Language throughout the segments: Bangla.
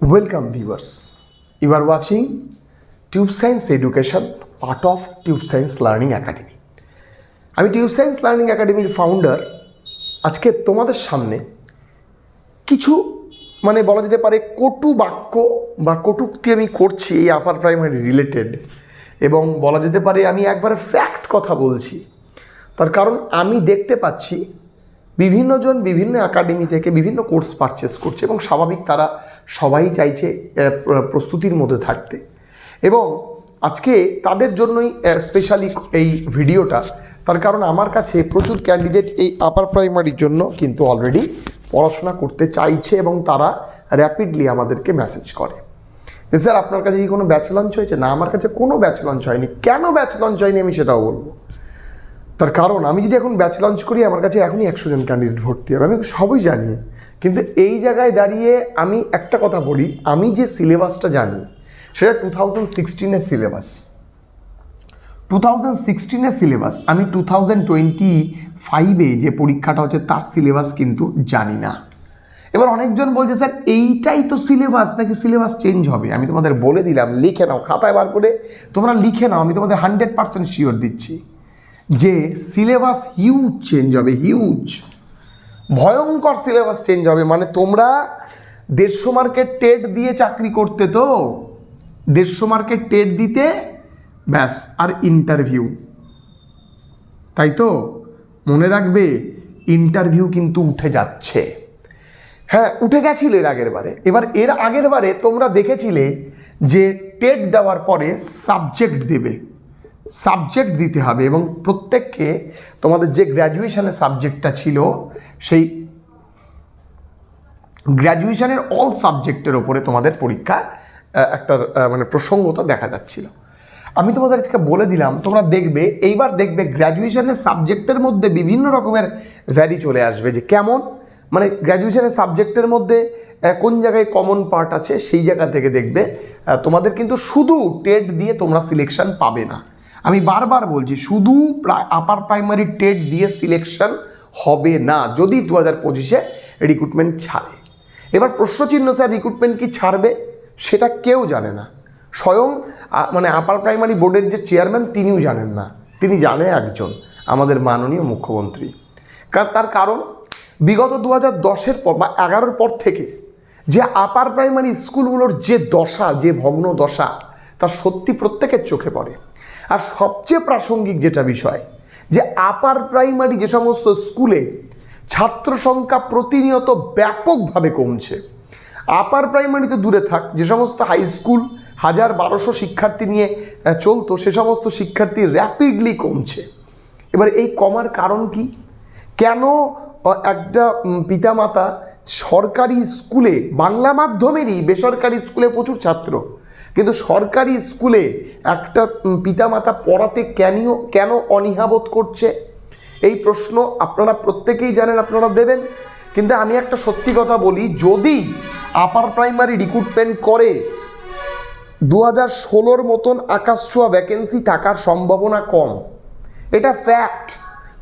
Welcome viewers. You are watching Tube Science Education, part of Tube Science Learning Academy. আমি টিউব সায়েন্স লার্নিং একাডেমির ফাউন্ডার। আজকে তোমাদের সামনে কিছু বলা যেতে পারে কটু বাক্য বা কটূক্তি আমি করছি এই আপার প্রাইমারি রিলেটেড, এবং বলা যেতে পারে আমি একবারে ফ্যাক্ট কথা বলছি। তার কারণ আমি দেখতে পাচ্ছি বিভিন্নজন বিভিন্ন একাডেমি থেকে বিভিন্ন কোর্স পারচেস করছে, এবং স্বাভাবিক তারা সবাই চাইছে প্রস্তুতির মধ্যে থাকতে, এবং আজকে তাদের জন্যই স্পেশালি এই ভিডিওটা। তার কারণ আমার কাছে প্রচুর ক্যান্ডিডেট এই আপার প্রাইমারির জন্য কিন্তু অলরেডি পড়াশোনা করতে চাইছে, এবং তারা র্যাপিডলি আমাদেরকে মেসেজ করে যে স্যার আপনার কাছে কি কোনো ব্যাচ লঞ্চ হয়েছে? না, আমার কাছে কোনো ব্যাচ লঞ্চ হয়নি। কেন ব্যাচ লঞ্চ হয়নি আমি সেটাও বলবো। তার কারণ আমি যদি এখন ব্যাচ লঞ্চ করি আমার কাছে এখনই 100 জন ক্যান্ডিডেট ভর্তি হবে, আমি সবই জানি। কিন্তু এই জায়গায় দাঁড়িয়ে আমি একটা কথা বলি, আমি যে সিলেবাসটা জানি সেটা 2016-এর সিলেবাস। 2016-এর সিলেবাস আমি 2025-এ যে পরীক্ষাটা হচ্ছে তার সিলেবাস কিন্তু জানি না। এবার অনেকজন বলছে স্যার এইটাই তো সিলেবাস, নাকি সিলেবাস চেঞ্জ হবে? আমি তোমাদের বলে দিলাম, লিখে নাও, খাতায় বার করে তোমরা লিখে নাও, আমি তোমাদের 100% শিওর দিচ্ছি যে সিলেবাস হিউজ চেঞ্জ হবে, হিউজ ভয়ঙ্কর সিলেবাস চেঞ্জ হবে। তোমরা 150 মার্কের টেট দিয়ে চাকরি করতে, তো 150 মার্কের টেট দিতে ব্যাস আর ইন্টারভিউ, তাই তো? মনে রাখবে ইন্টারভিউ কিন্তু উঠে যাচ্ছে। হ্যাঁ, উঠে গেছিল এর আগের বারে। এবার এর আগের বারে তোমরা দেখেছিলে যে টেট দেওয়ার পরে সাবজেক্ট দেবে, সাবজেক্ট দিতে হবে, এবং প্রত্যেককে তোমাদের যে গ্র্যাজুয়েশনের সাবজেক্টটা ছিল সেই গ্র্যাজুয়েশনের অল সাবজেক্টের ওপরে তোমাদের পরীক্ষা একটা প্রসঙ্গতা দেখা যাচ্ছিল। আমি তোমাদের আজকে বলে দিলাম, তোমরা দেখবে এইবার দেখবে গ্র্যাজুয়েশনের সাবজেক্টের মধ্যে বিভিন্ন রকমের ভ্যারি চলে আসবে, যে কেমন গ্র্যাজুয়েশনের সাবজেক্টের মধ্যে কোন জায়গায় কমন পার্ট আছে সেই জায়গা থেকে দেখবে। তোমাদের কিন্তু শুধু টেট দিয়ে তোমরা সিলেকশন পাবে না। আমি বারবার বলছি, শুধু আপার প্রাইমারি টেট দিয়ে সিলেকশন হবে না যদি 2025-এ রিক্রুটমেন্ট ছাড়ে। এবার প্রশ্নচিহ্ন, স্যার রিক্রুটমেন্ট কি ছাড়বে? সেটা কেউ জানে না। স্বয়ং আপার প্রাইমারি বোর্ডের যে চেয়ারম্যান তিনিও জানেন না। তিনি জানে একজন, আমাদের মাননীয় মুখ্যমন্ত্রী। তার কারণ বিগত 2010-এর পর বা 11-র পর থেকে যে আপার প্রাইমারি স্কুলগুলোর যে দশা, যে ভগ্ন দশা, তা সত্যি প্রত্যেকের চোখে পড়ে। আর সবচেয়ে প্রাসঙ্গিক যেটা বিষয়, যে আপার প্রাইমারি যে সমস্ত স্কুলে ছাত্র সংখ্যা প্রতিনিয়ত ব্যাপকভাবে কমছে। আপার প্রাইমারিতে দূরে থাক, যে সমস্ত হাই স্কুল 1000-1200 শিক্ষার্থী নিয়ে চলতো, সে সমস্ত শিক্ষার্থী র্যাপিডলি কমছে। এবার এই কমার কারণ কি? কেন একটা পিতামাতা সরকারি স্কুলে, বাংলা মাধ্যমেরই বেসরকারি স্কুলে প্রচুর ছাত্র, কিন্তু সরকারি স্কুলে একটা পিতামাতা পড়াতে কেন অনীহাবোধ করছে? এই প্রশ্ন আপনারা প্রত্যেকেই জানেন, আপনারা দেবেন। কিন্তু আমি একটা সত্যি কথা বলি, যদি আপার প্রাইমারি রিক্রুটমেন্ট করে 2016-র মতন আকাশছোঁয়া ভ্যাকেন্সি থাকার সম্ভাবনা কম। এটা ফ্যাক্ট।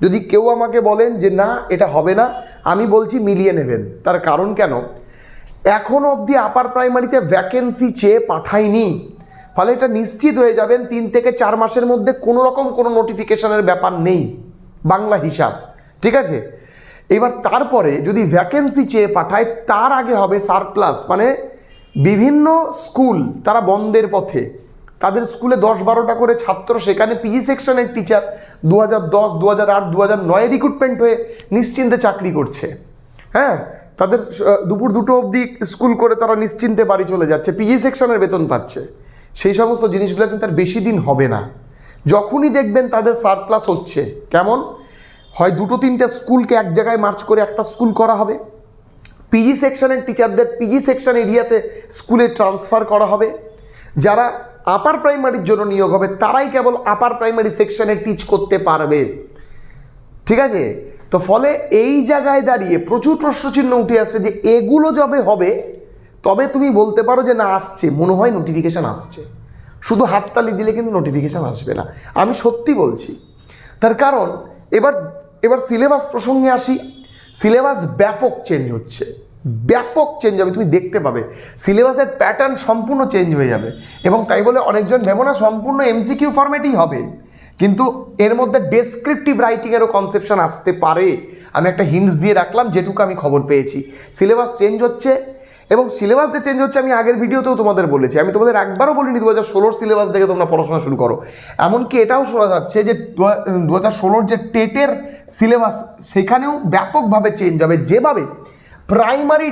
যদি কেউ আমাকে বলেন যে না এটা হবে না, আমি বলছি মিলিয়ে নেবেন। তার কারণ কেন? এখনও অবধি আপার প্রাইমারিতে ভ্যাকেন্সি চেয়ে পাঠায়নি, ফলে এটা নিশ্চিত হয়ে যাবেন 3 থেকে 4 মাসের মধ্যে কোনো রকম কোনো নোটিফিকেশনের ব্যাপার নেই, বাংলা হিসাব, ঠিক আছে? এবার তারপরে যদি ভ্যাকেন্সি চেয়ে পাঠায়, তার আগে হবে সারপ্লাস, বিভিন্ন স্কুল তারা বন্ধের পথে, তাদের স্কুলে 10-12টা করে ছাত্র, সেখানে পিজি সেকশনের টিচার 2010, 2008, 2009 রিক্রুটমেন্ট হয়ে নিশ্চিন্তে চাকরি করছে। হ্যাঁ, তাদের দুপুর 2টো অবধি স্কুল করে তারা নিশ্চিন্তে বাড়ি চলে যাচ্ছে, পিজি সেকশনের বেতন পাচ্ছে। সেই সমস্ত জিনিসগুলো কিন্তু তার বেশি দিন হবে না। যখনই দেখবেন তাদের সারপ্লাস হচ্ছে, কেমন হয় 2-3টে স্কুলকে এক জায়গায় মার্চ করে একটা স্কুল করা হবে, পিজি সেকশনের টিচারদের পিজি সেকশন এরিয়াতে স্কুলে ট্রান্সফার করা হবে, যারা আপার প্রাইমারির জন্য নিয়োগ হবে তারাই কেবল আপার প্রাইমারি সেকশনে টিচ করতে পারবে, ঠিক আছে? তো ফলে এই জায়গায় দাঁড়িয়ে প্রচুর প্রশ্নচিহ্ন উঠে আসছে যে এগুলো যবে হবে তবে তুমি বলতে পারো যে না আসছে, মনে হয় নোটিফিকেশান আসছে। শুধু হাততালি দিলে কিন্তু নোটিফিকেশান আসবে না, আমি সত্যি বলছি। তার কারণ এবার সিলেবাস প্রসঙ্গে আসি। সিলেবাস ব্যাপক চেঞ্জ হচ্ছে, ব্যাপক চেঞ্জ হবে, তুমি দেখতে পাবে সিলেবাসের প্যাটার্ন সম্পূর্ণ চেঞ্জ হয়ে যাবে। এবং তাই বলে অনেকজন ভেবো না সম্পূর্ণ এমসিকিউ ফরম্যাটই হবে, কিন্তু এর মধ্যে ডেসক্রিপটিভ রাইটিংয়েরও কনসেপশন আসতে পারে। আমি একটা হিন্টস দিয়ে রাখলাম যেটুকু আমি খবর পেয়েছি। সিলেবাস চেঞ্জ হচ্ছে, এবং সিলেবাস যে চেঞ্জ হচ্ছে আমি আগের ভিডিওতেও তোমাদের বলেছি, আমি তোমাদের একবারও বলিনি 2016 সিলেবাস দেখে তোমরা পড়াশোনা শুরু করো। এমনকি এটাও শোনা যাচ্ছে যে 2016 যে টেটের সিলেবাস সেখানেও ব্যাপকভাবে চেঞ্জ হবে। যেভাবে প্রাইমারি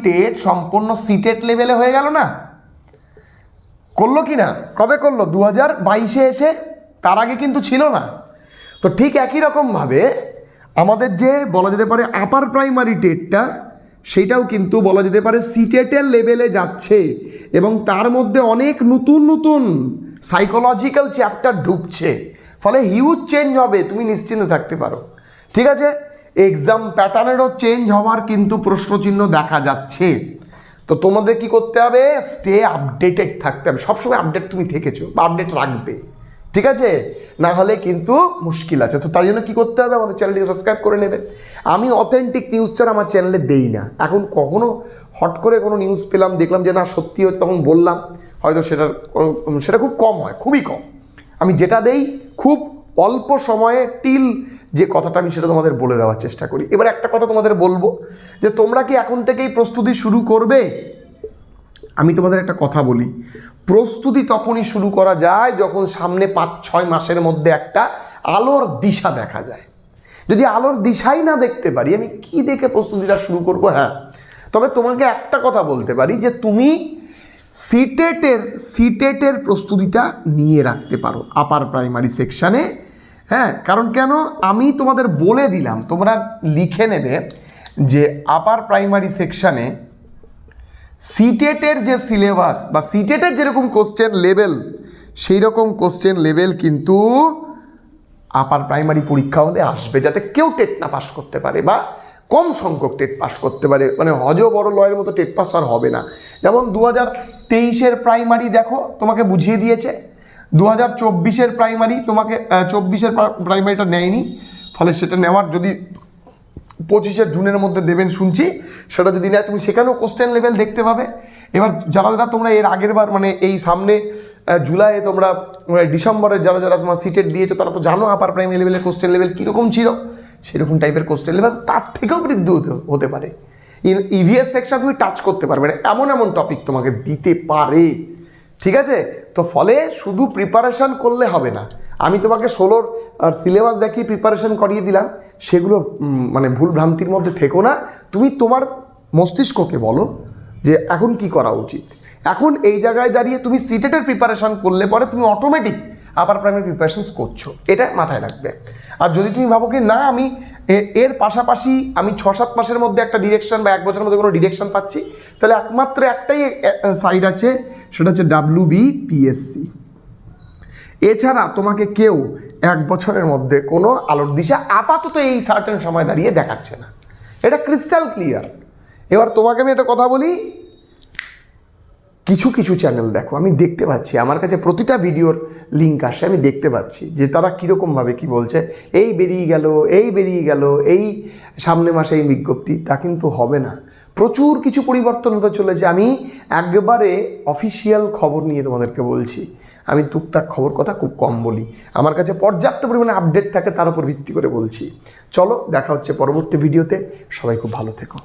টেট সম্পূর্ণ সিটেট লেভেলে হয়ে গেল না, করলো কি না, কবে করলো 2022-এ এসে, তার আগে কিন্তু ছিল না। তো ঠিক একই রকমভাবে আমাদের যে বলা যেতে পারে আপার প্রাইমারি টেটটা, সেটাও কিন্তু বলা যেতে পারে সিটেটের লেভেলে যাচ্ছে, এবং তার মধ্যে অনেক নতুন নতুন সাইকোলজিক্যাল চ্যাপ্টার ঢুকছে। ফলে হিউজ চেঞ্জ হবে, তুমি নিশ্চিন্তে থাকতে পারো। ঠিক আছে, এক্সাম প্যাটার্নেরও চেঞ্জ হওয়ার কিন্তু প্রশ্নচিহ্ন দেখা যাচ্ছে। তো তোমাদের কি করতে হবে, স্টে আপডেটেড থাকতে হবে, সবসময় আপডেট তুমি থেকেছো বা আপডেট রাখবে, ঠিক আছে, না হলে কিন্তু মুশকিল আছে। তো তার জন্য কী করতে হবে, আমাদের চ্যানেলটিকে সাবস্ক্রাইব করে নেবে। আমি অথেন্টিক নিউজ ছাড়া আমার চ্যানেলে দেই না। এখন কখনো হট করে কোনো নিউজ পেলাম, দেখলাম যে না সত্যি হচ্ছে, তখন বললাম, হয়তো সেটা খুব কম হয়, খুবই কম। আমি যেটা দেই খুব অল্প সময়ে টিল যে কথাটা আমি সেটা তোমাদের বলে দেওয়ার চেষ্টা করি। এবার একটা কথা তোমাদের বলবো যে তোমরা কি এখন থেকেই প্রস্তুতি শুরু করবে? আমি তোমাদের একটা কথা বলি, প্রস্তুতি তখনই শুরু করা যায় যখন সামনে 5-6 মাসের মধ্যে একটা আলোর দিশা দেখা যায়। যদি আলোর দিশাই না দেখতে পারি, আমি কি দেখে প্রস্তুতিটা শুরু করব? হ্যাঁ, তবে তোমাকে একটা কথা বলতে পারি যে তুমি সিটেটের প্রস্তুতিটা নিয়ে রাখতে পারো আপার প্রাইমারি সেকশানে। হ্যাঁ, কারণ কেন আমি তোমাদের বলে দিলাম, তোমরা লিখে নেবে যে আপার প্রাইমারি সেকশানে সিটেটের যে সিলেবাস বা সিটেটের যেরকম কোশ্চেন লেভেল, সেই রকম কোশ্চেন লেভেল কিন্তু আপার প্রাইমারি পরীক্ষা হলে আসবে, যাতে কেউ টেট না পাস করতে পারে বা কম সংখ্যক টেট পাস করতে পারে। মানে হজ বড় লয়ের মতো টেট পাস আর হবে না। যেমন 2023-এর প্রাইমারি দেখো তোমাকে বুঝিয়ে দিয়েছে, 2024-এর প্রাইমারি তোমাকে 24-এর প্রাইমারিটা নেয়নি, ফলে সেটা নেওয়ার যদি 25 জুনের মধ্যে দেবেন শুনছি, সেটা যদি নেয় তুমি সেখানেও কোশ্চেন লেভেল দেখতে পাবে। এবার যারা তোমরা এর আগের বার মানে এই সামনে জুলাইয়ে তোমরা ডিসেম্বরের যারা তোমার সিটেট দিয়েছো, তারা তো জানো আপার প্রাইমারি লেভেলের কোশ্চেন লেভেল কীরকম ছিল, সেরকম টাইপের কোশ্চেন লেভেল তার থেকেও বৃদ্ধি হতে পারে। ইভিএস সেকশন তুমি টাচ করতে পারবে না, এমন টপিক তোমাকে দিতে পারে, ঠিক আছে। তো ফলে শুধু প্রিপারেশান করলে হবে না, আমি তোমাকে 16 আর সিলেবাস দেখিয়ে প্রিপারেশান করিয়ে দিলাম, সেগুলো মানে ভুল ভ্রান্তির মধ্যে থেকো না। তুমি তোমার মস্তিষ্ককে বলো যে এখন কি করা উচিত। এখন এই জায়গায় দাঁড়িয়ে তুমি সিটেটের প্রিপারেশান করলে পরে তুমি অটোমেটিক আপার প্রাইমারি প্রিপারেশানস করছো, এটা মাথায় রাখবে। আর যদি তুমি ভাবো কি না আমি এর পাশাপাশি আমি 6-7 মাসের মধ্যে একটা ডিরেকশন বা 1 বছরের মধ্যে কোনো ডিরেকশন পাচ্ছি, তাহলে একমাত্র একটাই সাইড আছে, সেটা হচ্ছে WBPSC। এছাড়া তোমাকে কেউ 1 বছরের মধ্যে কোনো আলোর দিশা আপাতত এই সার্টেন সময় দাঁড়িয়ে দেখাচ্ছে না, এটা ক্রিস্টাল ক্লিয়ার। এবার তোমাকে আমি একটা কথা বলি, কিছু চ্যানেল দেখো, আমি দেখতে পাচ্ছি আমার কাছে প্রতিটা ভিডিওর লিঙ্ক আসে, আমি দেখতে পাচ্ছি যে তারা কীরকমভাবে কি বলছে, এই বেরিয়ে গেল, এই সামনে মাসে এই বিজ্ঞপ্তি, তা কিন্তু হবে না। প্রচুর কিছু পরিবর্তন হতে চলেছে। আমি একবারে অফিসিয়াল খবর নিয়ে তোমাদেরকে বলছি, আমি টুকটাক খবর কথা খুব কম বলি, আমার কাছে পর্যাপ্ত পরিমাণে আপডেট থাকে, তার উপর ভিত্তি করে বলছি। চলো দেখা হচ্ছে পরবর্তী ভিডিওতে, সবাই খুব ভালো থেকো।